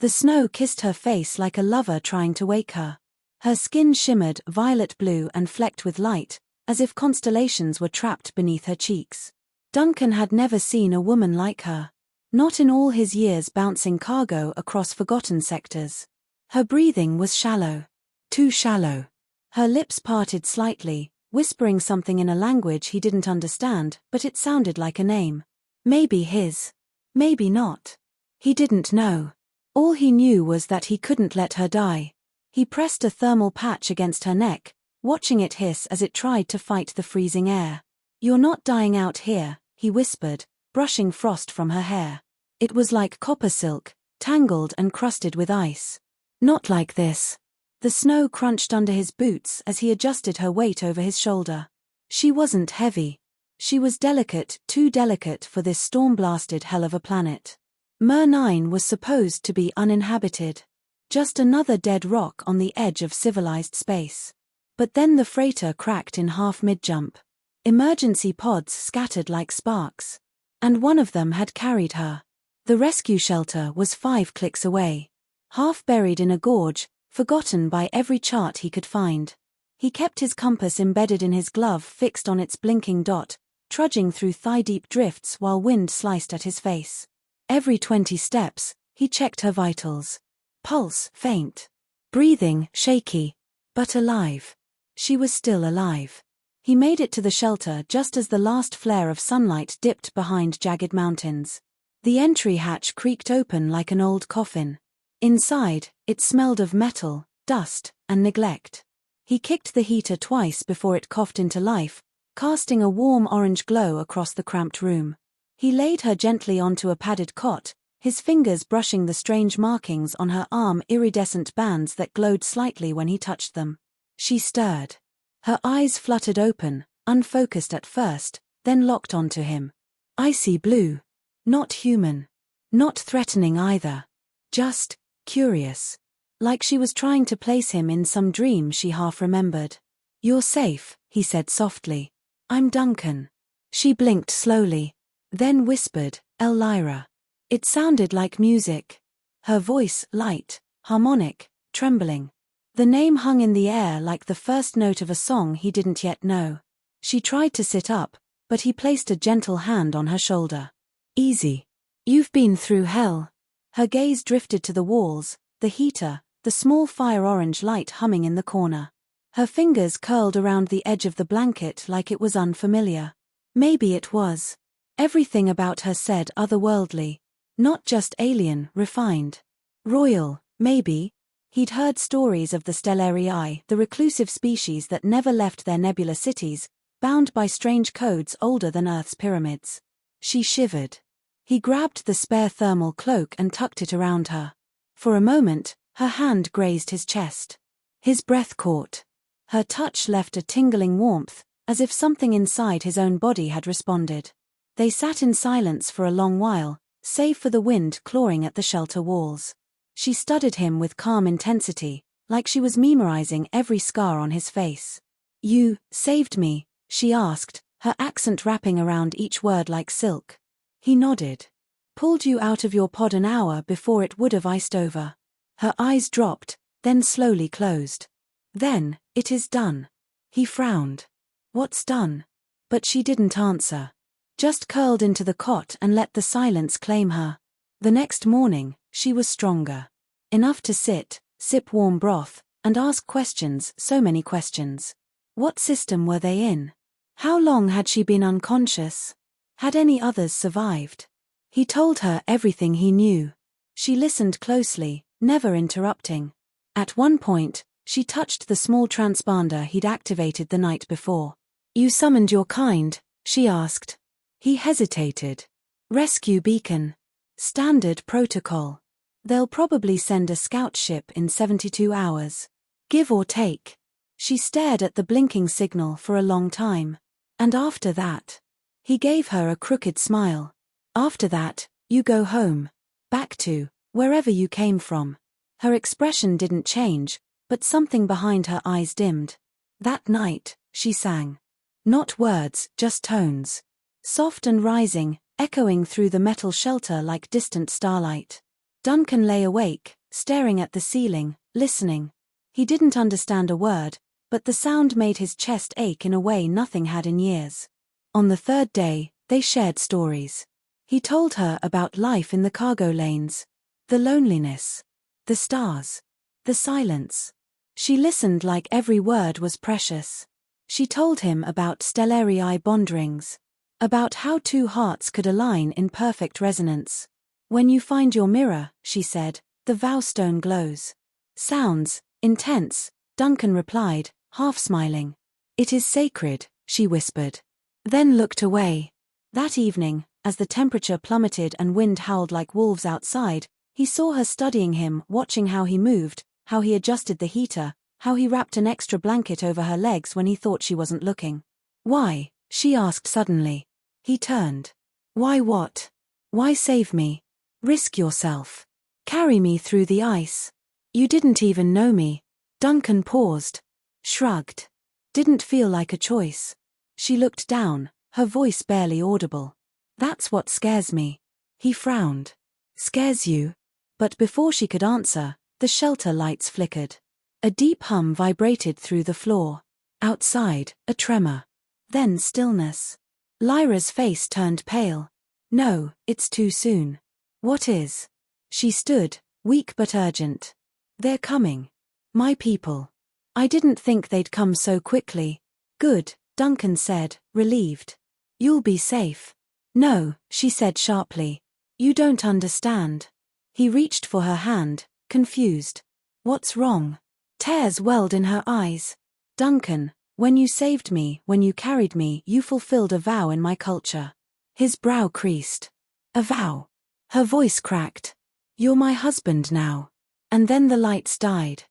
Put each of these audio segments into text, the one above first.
The snow kissed her face like a lover trying to wake her. Her skin shimmered violet blue and flecked with light, as if constellations were trapped beneath her cheeks. Duncan had never seen a woman like her. Not in all his years bouncing cargo across forgotten sectors. Her breathing was shallow. Too shallow. Her lips parted slightly, whispering something in a language he didn't understand, but it sounded like a name. Maybe his. Maybe not. He didn't know. All he knew was that he couldn't let her die. He pressed a thermal patch against her neck, watching it hiss as it tried to fight the freezing air. "You're not dying out here," he whispered, brushing frost from her hair. It was like copper silk, tangled and crusted with ice. "Not like this." The snow crunched under his boots as he adjusted her weight over his shoulder. She wasn't heavy. She was delicate, too delicate for this storm-blasted hell of a planet. Mer 9 was supposed to be uninhabited. Just another dead rock on the edge of civilized space. But then the freighter cracked in half mid-jump. Emergency pods scattered like sparks. And one of them had carried her. The rescue shelter was 5 clicks away. Half buried in a gorge, forgotten by every chart he could find. He kept his compass embedded in his glove fixed on its blinking dot, trudging through thigh-deep drifts while wind sliced at his face. Every 20 steps, he checked her vitals. Pulse faint. Breathing shaky. But alive. She was still alive. He made it to the shelter just as the last flare of sunlight dipped behind jagged mountains. The entry hatch creaked open like an old coffin. Inside, it smelled of metal, dust, and neglect. He kicked the heater twice before it coughed into life, casting a warm orange glow across the cramped room. He laid her gently onto a padded cot, his fingers brushing the strange markings on her arm, iridescent bands that glowed slightly when he touched them. She stirred. Her eyes fluttered open, unfocused at first, then locked onto him. Icy blue. Not human. Not threatening either. Just curious. Like she was trying to place him in some dream she half remembered. "You're safe," he said softly. "I'm Duncan." She blinked slowly. Then whispered, "Ellyra." It sounded like music. Her voice light, harmonic, trembling. The name hung in the air like the first note of a song he didn't yet know. She tried to sit up, but he placed a gentle hand on her shoulder. "Easy. You've been through hell." Her gaze drifted to the walls, the heater, the small fire-orange light humming in the corner. Her fingers curled around the edge of the blanket like it was unfamiliar. Maybe it was. Everything about her said otherworldly. Not just alien, refined. Royal, maybe. He'd heard stories of the Stellarii, the reclusive species that never left their nebula cities, bound by strange codes older than Earth's pyramids. She shivered. He grabbed the spare thermal cloak and tucked it around her. For a moment, her hand grazed his chest. His breath caught. Her touch left a tingling warmth, as if something inside his own body had responded. They sat in silence for a long while, save for the wind clawing at the shelter walls. She studied him with calm intensity, like she was memorizing every scar on his face. "You saved me?" she asked, her accent wrapping around each word like silk. He nodded. "Pulled you out of your pod an hour before it would have iced over." Her eyes dropped, then slowly closed. "Then, it is done." He frowned. "What's done?" But she didn't answer. Just curled into the cot and let the silence claim her. The next morning, she was stronger. Enough to sit, sip warm broth, and ask questions, so many questions. What system were they in? How long had she been unconscious? Had any others survived? He told her everything he knew. She listened closely, never interrupting. At one point, she touched the small transponder he'd activated the night before. "You summoned your kind?" she asked. He hesitated. "Rescue beacon. Standard protocol. They'll probably send a scout ship in 72 hours. Give or take." She stared at the blinking signal for a long time. "And after that?" He gave her a crooked smile. "After that, you go home. Back to wherever you came from." Her expression didn't change, but something behind her eyes dimmed. "That night," she sang. Not words, just tones. Soft and rising, echoing through the metal shelter like distant starlight. Duncan lay awake, staring at the ceiling, listening. He didn't understand a word, but the sound made his chest ache in a way nothing had in years. On the third day, they shared stories. He told her about life in the cargo lanes, the loneliness, the stars, the silence. She listened like every word was precious. She told him about Stellarii bond rings, about how two hearts could align in perfect resonance. When you find your mirror, she said, the vow stone glows. Sounds intense, Duncan replied, half smiling. It is sacred, she whispered. Then looked away. That evening, as the temperature plummeted and wind howled like wolves outside, he saw her studying him, watching how he moved, how he adjusted the heater, how he wrapped an extra blanket over her legs when he thought she wasn't looking. Why? She asked suddenly. He turned. Why what? Why save me? Risk yourself. Carry me through the ice. You didn't even know me. Duncan paused. Shrugged. Didn't feel like a choice. She looked down, her voice barely audible. That's what scares me. He frowned. Scares you? But before she could answer, the shelter lights flickered. A deep hum vibrated through the floor. Outside, a tremor. Then stillness. Lyra's face turned pale. No, it's too soon. What is? She stood, weak but urgent. They're coming. My people. I didn't think they'd come so quickly. Good, Duncan said, relieved. You'll be safe. No, she said sharply. You don't understand. He reached for her hand, confused. What's wrong? Tears welled in her eyes. Duncan, when you saved me, when you carried me, you fulfilled a vow in my culture. His brow creased. A vow. Her voice cracked. You're my husband now. And then the lights died.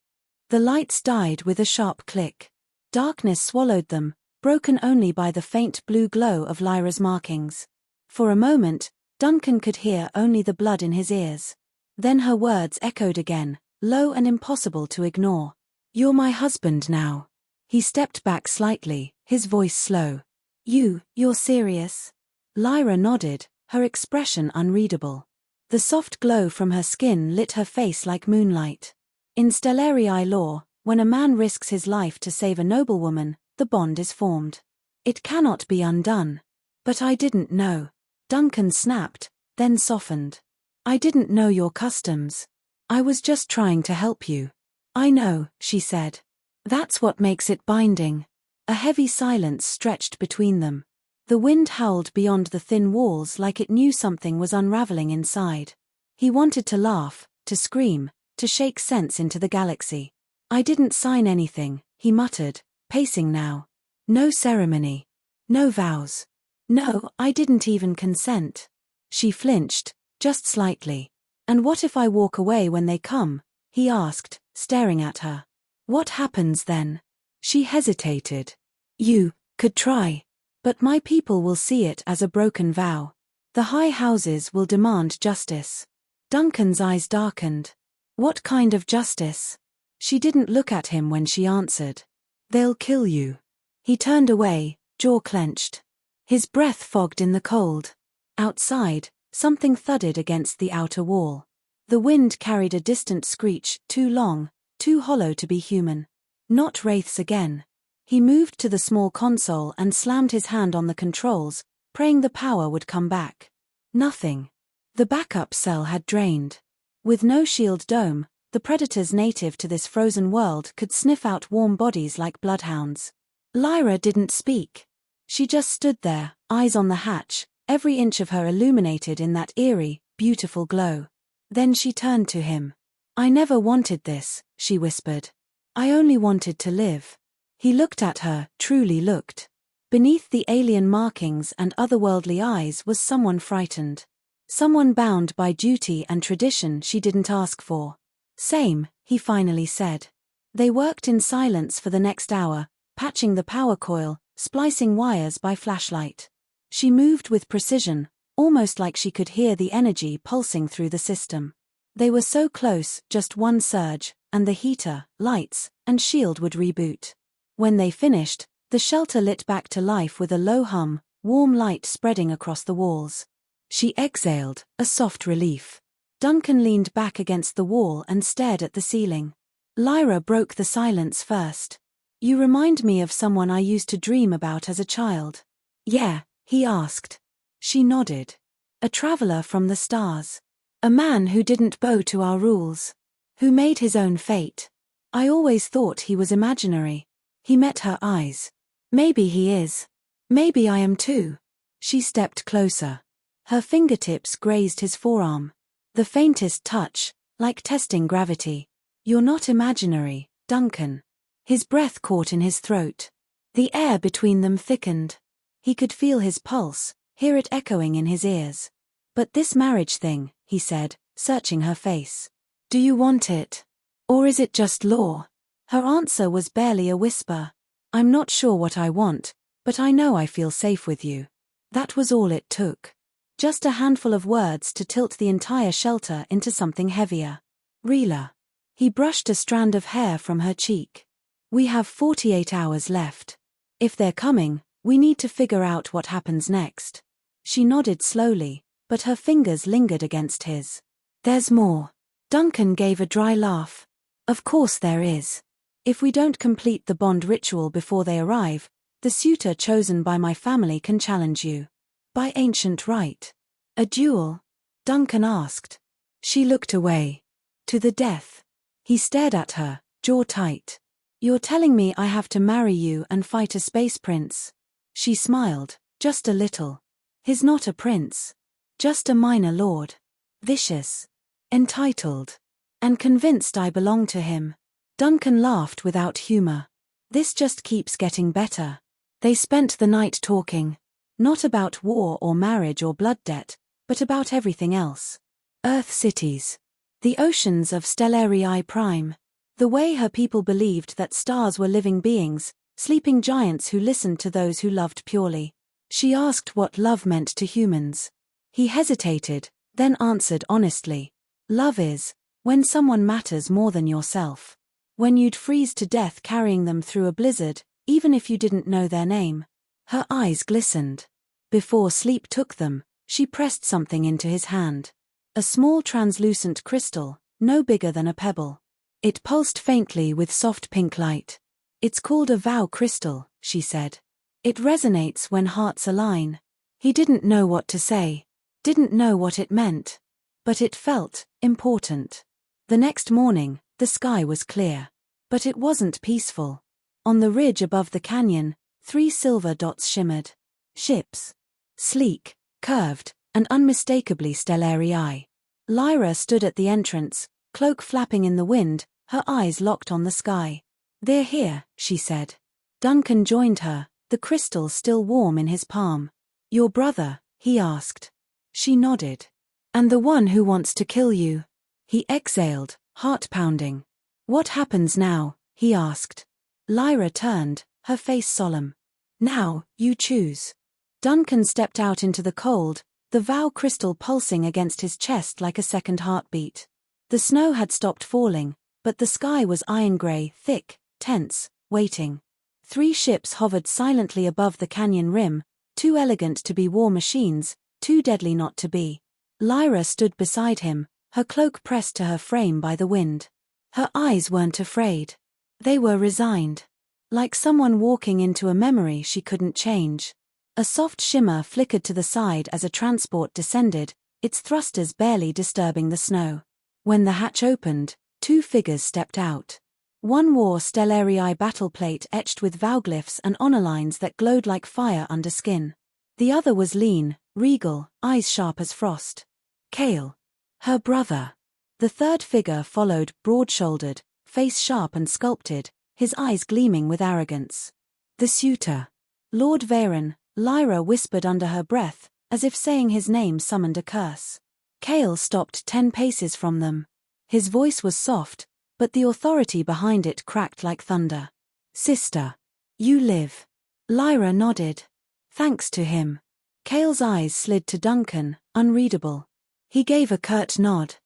The lights died with a sharp click. Darkness swallowed them, broken only by the faint blue glow of Lyra's markings. For a moment, Duncan could hear only the blood in his ears. Then her words echoed again, low and impossible to ignore. You're my husband now. He stepped back slightly, his voice slow. You're serious? Lyra nodded, her expression unreadable. The soft glow from her skin lit her face like moonlight. In Stellarii law, when a man risks his life to save a noblewoman, the bond is formed. It cannot be undone. But I didn't know. Duncan snapped, then softened. I didn't know your customs. I was just trying to help you. I know, she said. That's what makes it binding. A heavy silence stretched between them. The wind howled beyond the thin walls like it knew something was unraveling inside. He wanted to laugh, to scream, to shake sense into the galaxy. I didn't sign anything, he muttered, pacing now. No ceremony. No vows. No, I didn't even consent. She flinched, just slightly. And what if I walk away when they come? He asked, staring at her. What happens then? She hesitated. You could try. But my people will see it as a broken vow. The high houses will demand justice. Duncan's eyes darkened. What kind of justice? She didn't look at him when she answered. They'll kill you. He turned away, jaw clenched. His breath fogged in the cold. Outside, something thudded against the outer wall. The wind carried a distant screech, too long, too hollow to be human. Not wraiths again. He moved to the small console and slammed his hand on the controls, praying the power would come back. Nothing. The backup cell had drained. With no shield dome, the predators native to this frozen world could sniff out warm bodies like bloodhounds. Lyra didn't speak. She just stood there, eyes on the hatch, every inch of her illuminated in that eerie, beautiful glow. Then she turned to him. I never wanted this, she whispered. I only wanted to live. He looked at her, truly looked. Beneath the alien markings and otherworldly eyes was someone frightened. Someone bound by duty and tradition she didn't ask for. Same, he finally said. They worked in silence for the next hour, patching the power coil, splicing wires by flashlight. She moved with precision, almost like she could hear the energy pulsing through the system. They were so close, just one surge, and the heater, lights, and shield would reboot. When they finished, the shelter lit back to life with a low hum, warm light spreading across the walls. She exhaled, a soft relief. Duncan leaned back against the wall and stared at the ceiling. Lyra broke the silence first. You remind me of someone I used to dream about as a child. Yeah, he asked. She nodded. A traveler from the stars. A man who didn't bow to our rules. Who made his own fate. I always thought he was imaginary. He met her eyes. Maybe he is. Maybe I am too. She stepped closer. Her fingertips grazed his forearm. The faintest touch, like testing gravity. You're not imaginary, Duncan. His breath caught in his throat. The air between them thickened. He could feel his pulse, hear it echoing in his ears. But this marriage thing, he said, searching her face. Do you want it? Or is it just law? Her answer was barely a whisper. I'm not sure what I want, but I know I feel safe with you. That was all it took. Just a handful of words to tilt the entire shelter into something heavier. Realer. He brushed a strand of hair from her cheek. We have 48 hours left. If they're coming, we need to figure out what happens next. She nodded slowly, but her fingers lingered against his. There's more. Duncan gave a dry laugh. Of course there is. If we don't complete the bond ritual before they arrive, the suitor chosen by my family can challenge you. By ancient right. A duel? Duncan asked. She looked away. To the death. He stared at her, jaw tight. You're telling me I have to marry you and fight a space prince? She smiled, just a little. He's not a prince. Just a minor lord. Vicious. Entitled. And convinced I belong to him. Duncan laughed without humor. This just keeps getting better. They spent the night talking. Not about war or marriage or blood debt, but about everything else. Earth cities. The oceans of Stellarii Prime. The way her people believed that stars were living beings, sleeping giants who listened to those who loved purely. She asked what love meant to humans. He hesitated, then answered honestly. Love is, when someone matters more than yourself. When you'd freeze to death carrying them through a blizzard, even if you didn't know their name. Her eyes glistened. Before sleep took them, she pressed something into his hand. A small translucent crystal, no bigger than a pebble. It pulsed faintly with soft pink light. It's called a vow crystal, she said. It resonates when hearts align. He didn't know what to say. Didn't know what it meant. But it felt important. The next morning, the sky was clear. But it wasn't peaceful. On the ridge above the canyon, 3 silver dots shimmered. Ships. Sleek, curved, and unmistakably Stellarii. Lyra stood at the entrance, cloak flapping in the wind, her eyes locked on the sky. They're here, she said. Duncan joined her, the crystal still warm in his palm. Your brother, he asked. She nodded. And the one who wants to kill you. He exhaled, heart pounding. What happens now, he asked. Lyra turned, her face solemn. Now, you choose. Duncan stepped out into the cold, the vow crystal pulsing against his chest like a second heartbeat. The snow had stopped falling, but the sky was iron-gray, thick, tense, waiting. 3 ships hovered silently above the canyon rim, too elegant to be war machines, too deadly not to be. Lyra stood beside him, her cloak pressed to her frame by the wind. Her eyes weren't afraid. They were resigned. Like someone walking into a memory she couldn't change. A soft shimmer flickered to the side as a transport descended, its thrusters barely disturbing the snow. When the hatch opened, 2 figures stepped out. One wore Stellarii battleplate etched with vowglyphs and honor lines that glowed like fire under skin. The other was lean, regal, eyes sharp as frost. Kale. Her brother. The third figure followed, broad-shouldered, face sharp and sculpted, his eyes gleaming with arrogance. The suitor. Lord Varen, Lyra whispered under her breath, as if saying his name summoned a curse. Kale stopped 10 paces from them. His voice was soft, but the authority behind it cracked like thunder. Sister. You live. Lyra nodded. Thanks to him. Kale's eyes slid to Duncan, unreadable. He gave a curt nod.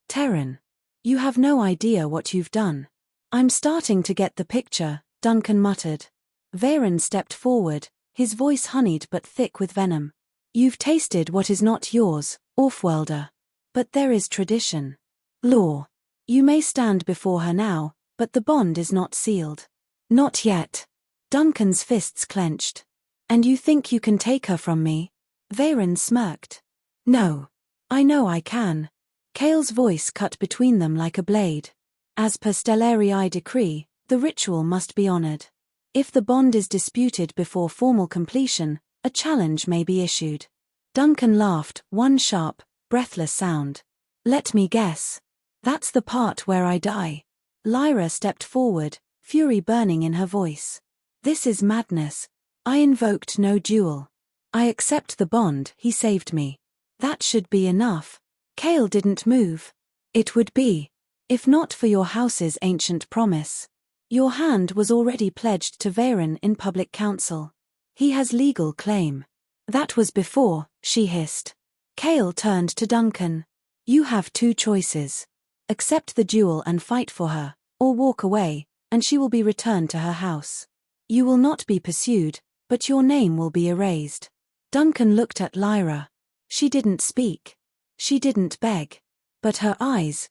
Terran. You have no idea what you've done. I'm starting to get the picture, Duncan muttered. Varen stepped forward, his voice honeyed but thick with venom. You've tasted what is not yours, Offworlder. But there is tradition. Law. You may stand before her now, but the bond is not sealed. Not yet. Duncan's fists clenched. And you think you can take her from me? Veyron smirked. No. I know I can. Cale's voice cut between them like a blade. As per Stellarii decree, the ritual must be honored. If the bond is disputed before formal completion, a challenge may be issued. Duncan laughed, one sharp, breathless sound. Let me guess. That's the part where I die. Lyra stepped forward, fury burning in her voice. This is madness. I invoked no duel. I accept the bond, he saved me. That should be enough. Cale didn't move. It would be. If not for your house's ancient promise. Your hand was already pledged to Veyron in public council. He has legal claim. That was before, she hissed. Cale turned to Duncan. You have two choices. Accept the duel and fight for her, or walk away, and she will be returned to her house. You will not be pursued, but your name will be erased. Duncan looked at Lyra. She didn't speak. She didn't beg. But her eyes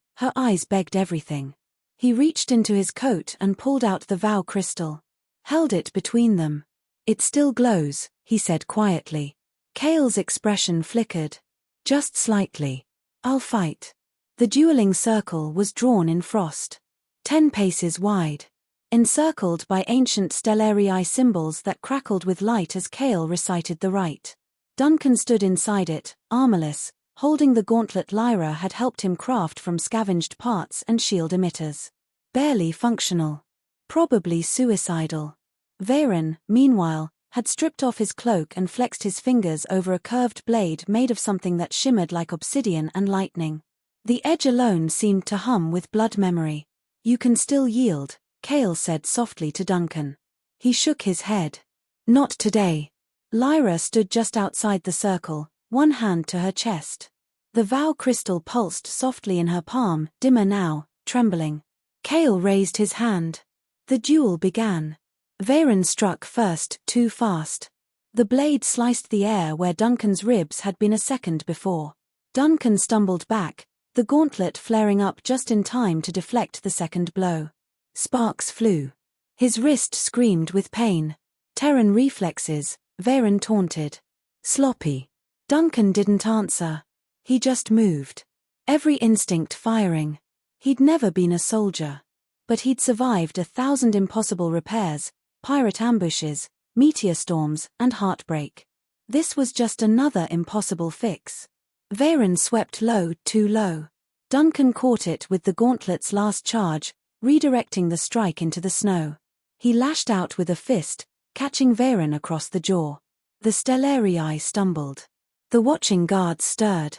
begged everything. He reached into his coat and pulled out the vow crystal. Held it between them. It still glows, he said quietly. Cale's expression flickered. Just slightly. I'll fight. The dueling circle was drawn in frost. 10 paces wide. Encircled by ancient Stellarii symbols that crackled with light as Cale recited the rite. Duncan stood inside it, armorless, holding the gauntlet Lyra had helped him craft from scavenged parts and shield emitters. Barely functional. Probably suicidal. Veyron, meanwhile, had stripped off his cloak and flexed his fingers over a curved blade made of something that shimmered like obsidian and lightning. The edge alone seemed to hum with blood memory. You can still yield, Cale said softly to Duncan. He shook his head. Not today. Lyra stood just outside the circle, one hand to her chest. The vow crystal pulsed softly in her palm, dimmer now, trembling. Cale raised his hand. The duel began. Veyron struck first, too fast. The blade sliced the air where Duncan's ribs had been a second before. Duncan stumbled back, the gauntlet flaring up just in time to deflect the second blow. Sparks flew. His wrist screamed with pain. Terran reflexes, Veyron taunted. Sloppy. Duncan didn't answer. He just moved. Every instinct firing. He'd never been a soldier. But he'd survived 1,000 impossible repairs, pirate ambushes, meteor storms, and heartbreak. This was just another impossible fix. Veyron swept low, too low. Duncan caught it with the gauntlet's last charge, redirecting the strike into the snow. He lashed out with a fist, catching Veyron across the jaw. The Stellarii stumbled. The watching guards stirred.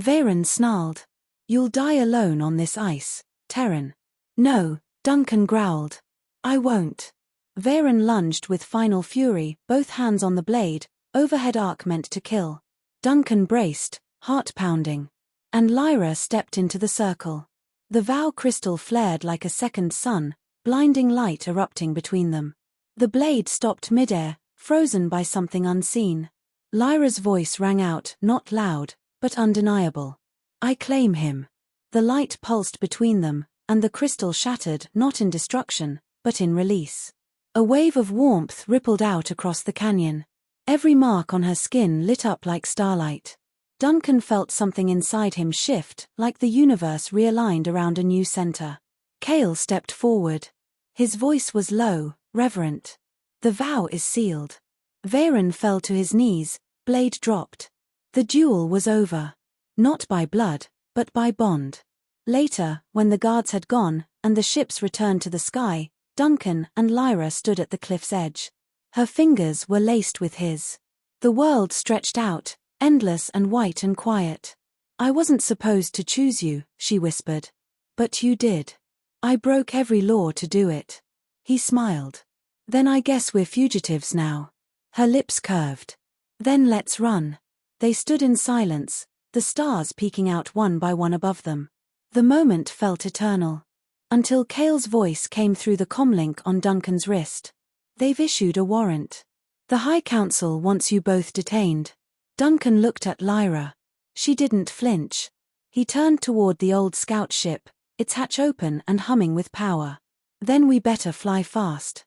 Veyron snarled. You'll die alone on this ice, Terran. No, Duncan growled. I won't. Veyron lunged with final fury, both hands on the blade, overhead arc meant to kill. Duncan braced, heart pounding. And Lyra stepped into the circle. The vow crystal flared like a second sun, blinding light erupting between them. The blade stopped midair, frozen by something unseen. Lyra's voice rang out, not loud, but undeniable. I claim him. The light pulsed between them, and the crystal shattered not in destruction, but in release. A wave of warmth rippled out across the canyon. Every mark on her skin lit up like starlight. Duncan felt something inside him shift, like the universe realigned around a new center. Cale stepped forward. His voice was low, reverent. The vow is sealed. Veyron fell to his knees, blade dropped. The duel was over. Not by blood, but by bond. Later, when the guards had gone, and the ships returned to the sky, Duncan and Lyra stood at the cliff's edge. Her fingers were laced with his. The world stretched out, endless and white and quiet. I wasn't supposed to choose you, she whispered. But you did. I broke every law to do it. He smiled. Then I guess we're fugitives now. Her lips curved. Then let's run. They stood in silence, the stars peeking out one by one above them. The moment felt eternal. Until Cale's voice came through the comlink on Duncan's wrist. They've issued a warrant. The High Council wants you both detained. Duncan looked at Lyra. She didn't flinch. He turned toward the old scout ship, its hatch open and humming with power. Then we better fly fast.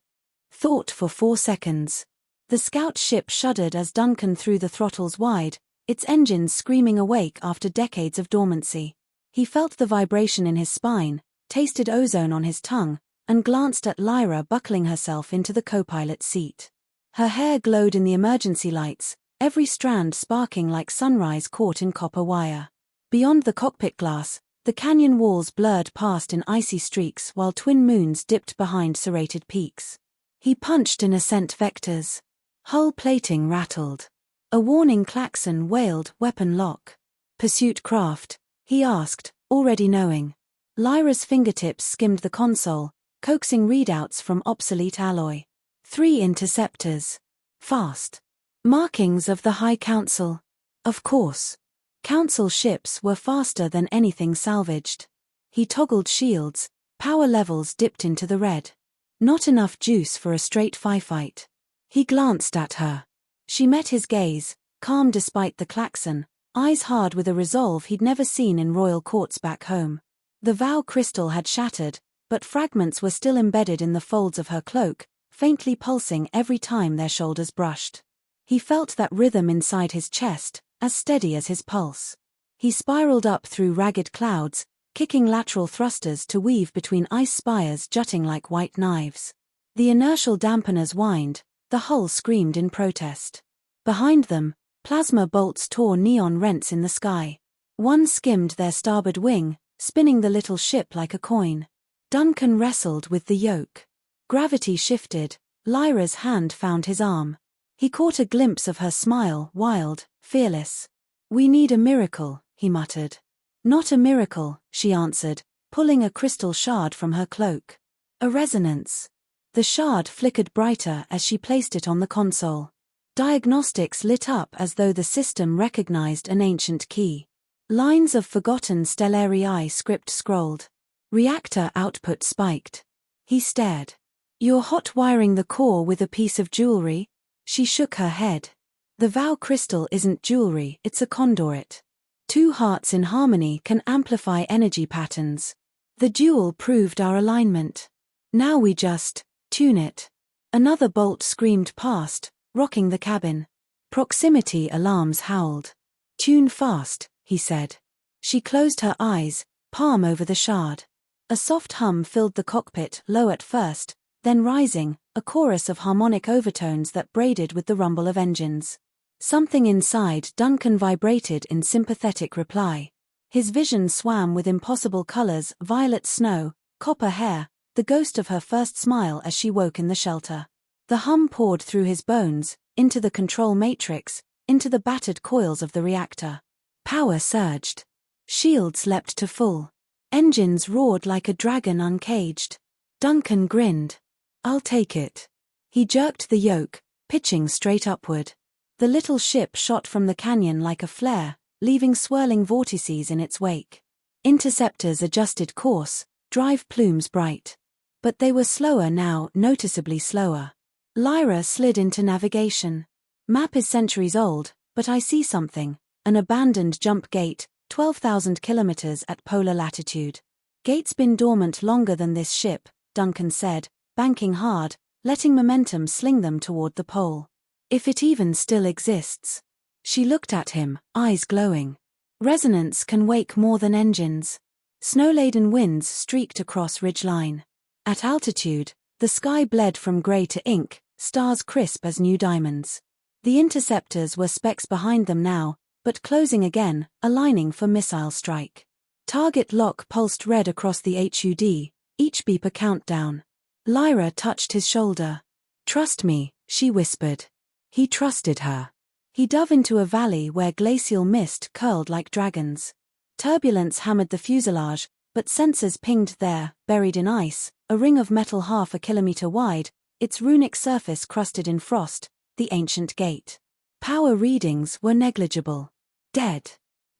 Thought for 4 seconds. The scout ship shuddered as Duncan threw the throttles wide, its engines screaming awake after decades of dormancy. He felt the vibration in his spine, tasted ozone on his tongue, and glanced at Lyra buckling herself into the co-pilot's seat. Her hair glowed in the emergency lights, every strand sparking like sunrise caught in copper wire. Beyond the cockpit glass, the canyon walls blurred past in icy streaks while twin moons dipped behind serrated peaks. He punched in ascent vectors. Hull plating rattled. A warning klaxon wailed, weapon lock. Pursuit craft, he asked, already knowing. Lyra's fingertips skimmed the console, coaxing readouts from obsolete alloy. 3 interceptors. Fast. Markings of the High Council. Of course. Council ships were faster than anything salvaged. He toggled shields, power levels dipped into the red. Not enough juice for a straight firefight. He glanced at her. She met his gaze, calm despite the klaxon, eyes hard with a resolve he'd never seen in royal courts back home. The vow crystal had shattered, but fragments were still embedded in the folds of her cloak, faintly pulsing every time their shoulders brushed. He felt that rhythm inside his chest, as steady as his pulse. He spiraled up through ragged clouds, kicking lateral thrusters to weave between ice spires jutting like white knives. The inertial dampeners whined, the hull screamed in protest. Behind them, plasma bolts tore neon rents in the sky. One skimmed their starboard wing, spinning the little ship like a coin. Duncan wrestled with the yoke. Gravity shifted, Lyra's hand found his arm. He caught a glimpse of her smile, wild, fearless. "We need a miracle," he muttered. "Not a miracle," she answered, pulling a crystal shard from her cloak. "A resonance." The shard flickered brighter as she placed it on the console. Diagnostics lit up as though the system recognized an ancient key. Lines of forgotten Stellarii script scrolled. Reactor output spiked. He stared. "You're hot-wiring the core with a piece of jewelry?" She shook her head. "The vow crystal isn't jewelry, it's a conduit. 2 hearts in harmony can amplify energy patterns. The duel proved our alignment. Now we just tune it." Another bolt screamed past, rocking the cabin. Proximity alarms howled. "Tune fast," he said. She closed her eyes, palm over the shard. A soft hum filled the cockpit, low at first, then rising, a chorus of harmonic overtones that braided with the rumble of engines. Something inside Duncan vibrated in sympathetic reply. His vision swam with impossible colors, violet snow, copper hair, the ghost of her first smile as she woke in the shelter. The hum poured through his bones, into the control matrix, into the battered coils of the reactor. Power surged. Shields leapt to full. Engines roared like a dragon uncaged. Duncan grinned. "I'll take it." He jerked the yoke, pitching straight upward. The little ship shot from the canyon like a flare, leaving swirling vortices in its wake. Interceptors adjusted course, drive plumes bright. But they were slower now, noticeably slower. Lyra slid into navigation. "Map is centuries old, but I see something. An abandoned jump gate, 12,000 kilometers at polar latitude. Gate's been dormant longer than this ship," Duncan said, banking hard, letting momentum sling them toward the pole. "If it even still exists." She looked at him, eyes glowing. "Resonance can wake more than engines." Snow-laden winds streaked across ridgeline. At altitude, the sky bled from gray to ink, stars crisp as new diamonds. The interceptors were specks behind them now, but closing again, aligning for missile strike. Target lock pulsed red across the HUD, each beep a countdown. Lyra touched his shoulder. "Trust me," she whispered. He trusted her. He dove into a valley where glacial mist curled like dragons. Turbulence hammered the fuselage, but sensors pinged there, buried in ice, a ring of metal half a kilometer wide, its runic surface crusted in frost, the ancient gate. Power readings were negligible. Dead.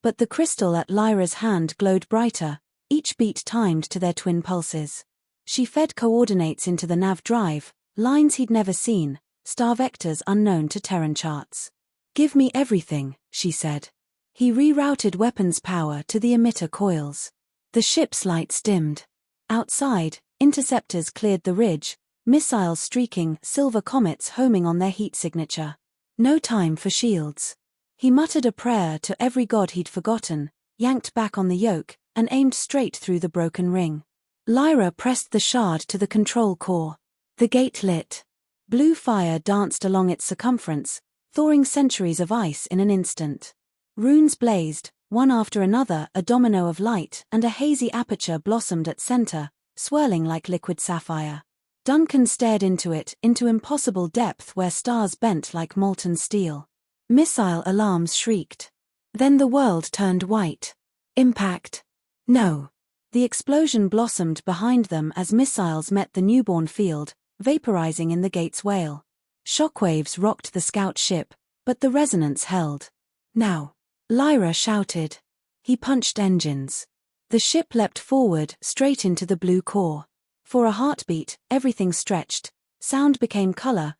But the crystal at Lyra's hand glowed brighter, each beat timed to their twin pulses. She fed coordinates into the nav drive, lines he'd never seen, star vectors unknown to Terran charts. "Give me everything," she said. He rerouted weapons power to the emitter coils. The ship's lights dimmed. Outside, interceptors cleared the ridge, missiles streaking, silver comets homing on their heat signature. No time for shields. He muttered a prayer to every god he'd forgotten, yanked back on the yoke, and aimed straight through the broken ring. Lyra pressed the shard to the control core. The gate lit. Blue fire danced along its circumference, thawing centuries of ice in an instant. Runes blazed, one after another, a domino of light, and a hazy aperture blossomed at center, swirling like liquid sapphire. Duncan stared into it, into impossible depth where stars bent like molten steel. Missile alarms shrieked. Then the world turned white. Impact. No. The explosion blossomed behind them as missiles met the newborn field, vaporizing in the gate's wail. Shockwaves rocked the scout ship, but the resonance held. Now. Lyra shouted. He punched engines. The ship leapt forward, straight into the blue core. For a heartbeat, everything stretched. Sound became color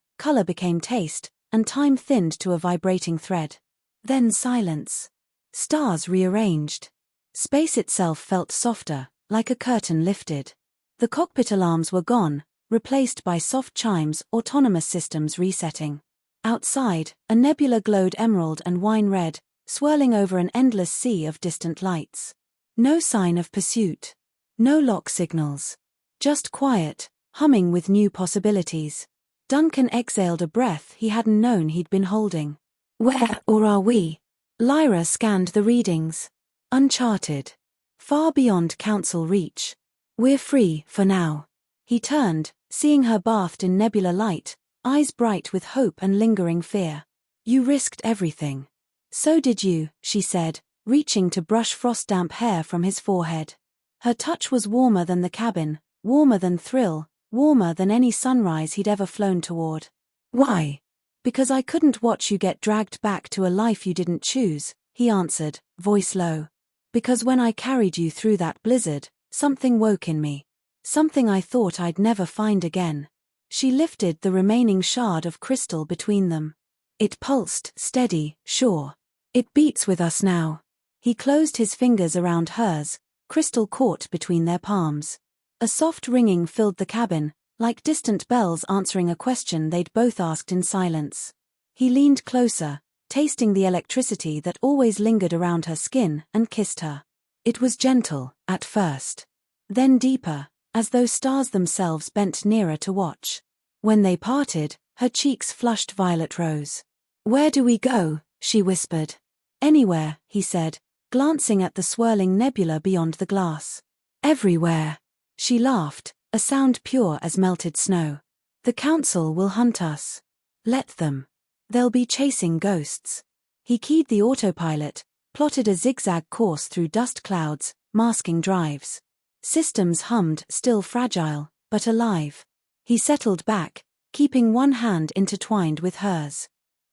became taste, and time thinned to a vibrating thread. Then silence. Stars rearranged. Space itself felt softer, like a curtain lifted. The cockpit alarms were gone, replaced by soft chimes, autonomous systems resetting. Outside, a nebula glowed emerald and wine red, swirling over an endless sea of distant lights. No sign of pursuit. No lock signals. Just quiet, humming with new possibilities. Duncan exhaled a breath he hadn't known he'd been holding. Where, or are we? Lyra scanned the readings. Uncharted. Far beyond council reach. We're free, for now. He turned, seeing her bathed in nebula light, eyes bright with hope and lingering fear. You risked everything. So did you, she said, reaching to brush frost-damp hair from his forehead. Her touch was warmer than the cabin, warmer than thrill, warmer than any sunrise he'd ever flown toward. Why? Because I couldn't watch you get dragged back to a life you didn't choose, he answered, voice low. Because when I carried you through that blizzard, something woke in me. Something I thought I'd never find again. She lifted the remaining shard of crystal between them. It pulsed, steady, sure. It beats with us now. He closed his fingers around hers, crystal caught between their palms. A soft ringing filled the cabin, like distant bells answering a question they'd both asked in silence. He leaned closer, tasting the electricity that always lingered around her skin, and kissed her. It was gentle, at first. Then deeper, as though stars themselves bent nearer to watch. When they parted, her cheeks flushed violet rose. Where do we go? She whispered. Anywhere, he said, glancing at the swirling nebula beyond the glass. Everywhere. She laughed, a sound pure as melted snow. The council will hunt us. Let them. They'll be chasing ghosts. He keyed the autopilot, plotted a zigzag course through dust clouds, masking drives. Systems hummed, still fragile, but alive. He settled back, keeping one hand intertwined with hers.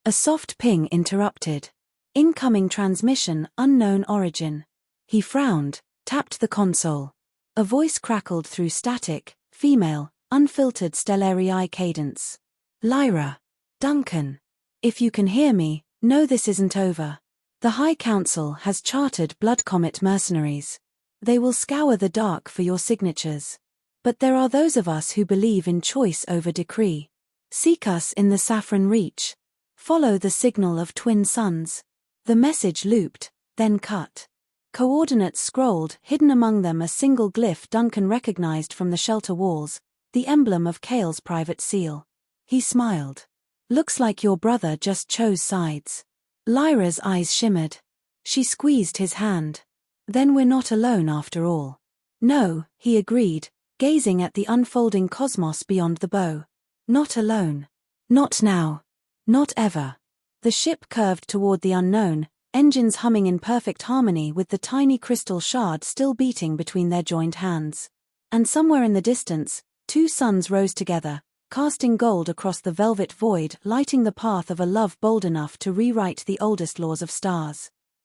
A soft ping interrupted. Incoming transmission, unknown origin. He frowned, tapped the console. A voice crackled through static, female, unfiltered Stellarii cadence. Lyra. Duncan. If you can hear me, know this isn't over. The High Council has chartered Blood Comet mercenaries. They will scour the dark for your signatures. But there are those of us who believe in choice over decree. Seek us in the Saffron Reach. Follow the signal of twin suns. The message looped, then cut. Coordinates scrolled, hidden among them a single glyph Duncan recognized from the shelter walls, the emblem of Kale's private seal. He smiled. Looks like your brother just chose sides. Lyra's eyes shimmered. She squeezed his hand. Then we're not alone after all. No, he agreed, gazing at the unfolding cosmos beyond the bow. Not alone. Not now. Not ever. The ship curved toward the unknown, engines humming in perfect harmony with the tiny crystal shard still beating between their joined hands. And somewhere in the distance, two suns rose together, casting gold across the velvet void, lighting the path of a love bold enough to rewrite the oldest laws of stars.